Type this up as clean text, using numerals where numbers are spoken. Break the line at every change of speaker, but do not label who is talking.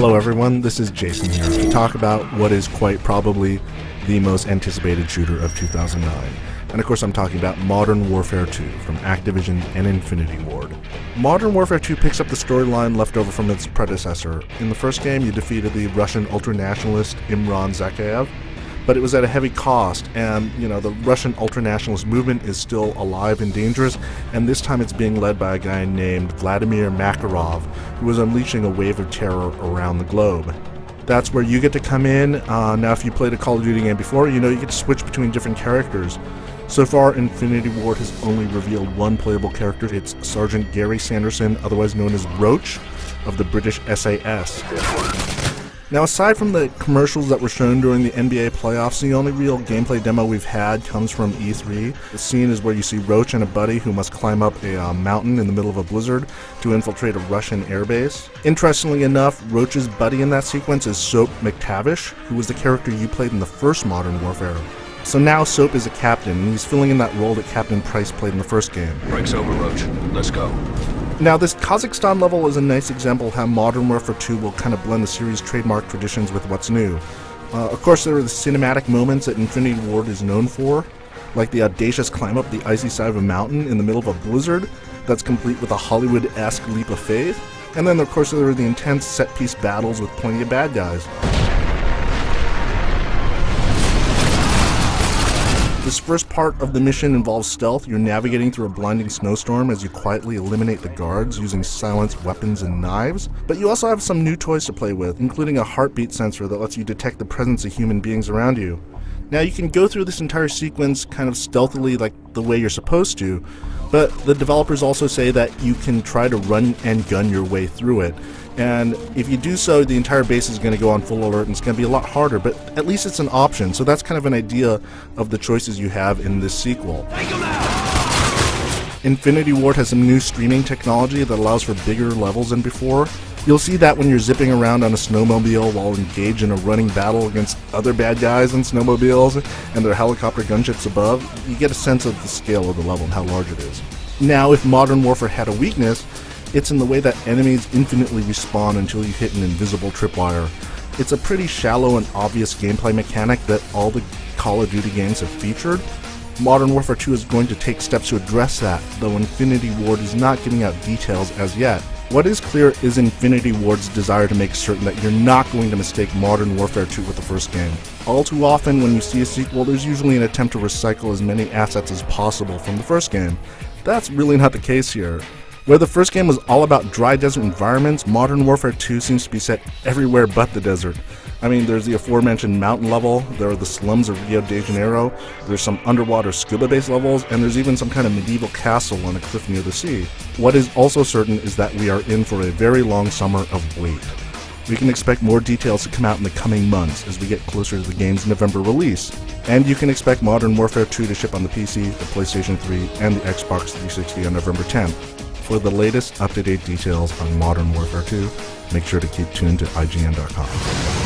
Hello everyone, this is Jason here to talk about what is quite probably the most anticipated shooter of 2009. And of course I'm talking about Modern Warfare 2 from Activision and Infinity Ward. Modern Warfare 2 picks up the storyline left over from its predecessor. In the first game you defeated the Russian ultranationalist Imran Zakhaev, but it was at a heavy cost, and the Russian ultranationalist movement is still alive and dangerous, and this time it's being led by a guy named Vladimir Makarov, who is unleashing a wave of terror around the globe. That's where you get to come in. Now if you played a Call of Duty game before, you get to switch between different characters. So far, Infinity Ward has only revealed one playable character. It's Sergeant Gary Sanderson, otherwise known as Roach, of the British SAS. Now, aside from the commercials that were shown during the NBA playoffs, the only real gameplay demo we've had comes from E3. The scene is where you see Roach and a buddy who must climb up a mountain in the middle of a blizzard to infiltrate a Russian airbase. Interestingly enough, Roach's buddy in that sequence is Soap McTavish, who was the character you played in the first Modern Warfare. So now Soap is a captain, and he's filling in that role that Captain Price played in the first game.
Break's over, Roach. Let's go.
Now, this Kazakhstan level is a nice example of how Modern Warfare 2 will kind of blend the series' trademark traditions with what's new. Of course, there are the cinematic moments that Infinity Ward is known for, like the audacious climb up the icy side of a mountain in the middle of a blizzard that's complete with a Hollywood-esque leap of faith. And then, of course, there are the intense set-piece battles with plenty of bad guys. This first part of the mission involves stealth. You're navigating through a blinding snowstorm as you quietly eliminate the guards using silenced weapons and knives. But you also have some new toys to play with, including a heartbeat sensor that lets you detect the presence of human beings around you. Now you can go through this entire sequence kind of stealthily like the way you're supposed to, but the developers also say that you can try to run and gun your way through it. And if you do so, the entire base is going to go on full alert, and it's going to be a lot harder, but at least it's an option. So that's kind of an idea of the choices you have in this sequel. Infinity Ward has some new streaming technology that allows for bigger levels than before. You'll see that when you're zipping around on a snowmobile while engaged in a running battle against other bad guys in snowmobiles and their helicopter gunships above. You get a sense of the scale of the level and how large it is. Now, if Modern Warfare had a weakness, it's in the way that enemies infinitely respawn until you hit an invisible tripwire. It's a pretty shallow and obvious gameplay mechanic that all the Call of Duty games have featured. Modern Warfare 2 is going to take steps to address that, though Infinity Ward is not giving out details as yet. What is clear is Infinity Ward's desire to make certain that you're not going to mistake Modern Warfare 2 with the first game. All too often when you see a sequel, there's usually an attempt to recycle as many assets as possible from the first game. That's really not the case here. Where the first game was all about dry desert environments, Modern Warfare 2 seems to be set everywhere but the desert. I mean, there's the aforementioned mountain level, there are the slums of Rio de Janeiro, there's some underwater scuba base levels, and there's even some kind of medieval castle on a cliff near the sea. What is also certain is that we are in for a very long summer of wait. We can expect more details to come out in the coming months as we get closer to the game's November release. And you can expect Modern Warfare 2 to ship on the PC, the PlayStation 3, and the Xbox 360 on November 10th. For the latest up-to-date details on Modern Warfare 2, make sure to keep tuned to IGN.com.